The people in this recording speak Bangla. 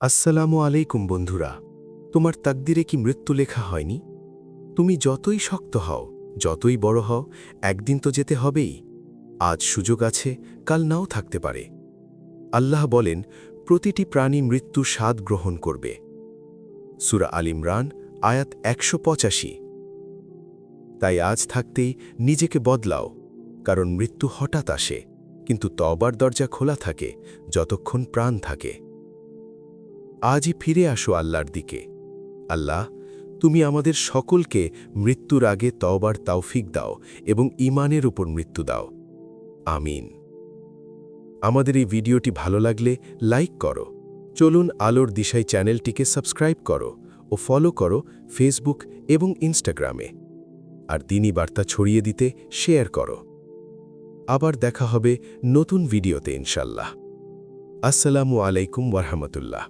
আসসালামু আলাইকুম বন্ধুরা। তোমার তাকদিরে কি মৃত্যু লেখা হয়নি? তুমি যতই শক্ত হও, যতই বড় হও, একদিন তো যেতে হবেই। আজ সুযোগ আছে, কাল নাও থাকতে পারে। আল্লাহ বলেন, প্রতিটি প্রাণী মৃত্যুর স্বাদ গ্রহণ করবে। সূরা আল ইমরান আয়াত ১৮৫। তাই আজ থাকতেই নিজেকে বদলাও, কারণ মৃত্যু হঠাৎ আসে, কিন্তু তওবার দরজা খোলা থাকে যতক্ষণ প্রাণ থাকে। আজই ফিরে আসো আল্লাহর দিকে। আল্লাহ, তুমি আমাদের সকলকে মৃত্যুর আগে তওবার তৌফিক দাও এবং ঈমানের উপর মৃত্যু দাও। আমিন। আমাদের এই ভিডিওটি ভালো লাগলে লাইক করো। চলুন আলোর দিশায় চ্যানেলটিকে সাবস্ক্রাইব করো ও ফলো করো ফেসবুক এবং ইনস্টাগ্রামে। আর দ্বীনি বার্তা ছড়িয়ে দিতে শেয়ার করো। আবার দেখা হবে নতুন ভিডিওতে ইনশাল্লাহ। আসসালামু আলাইকুম ওয়া রাহমাতুল্লাহ।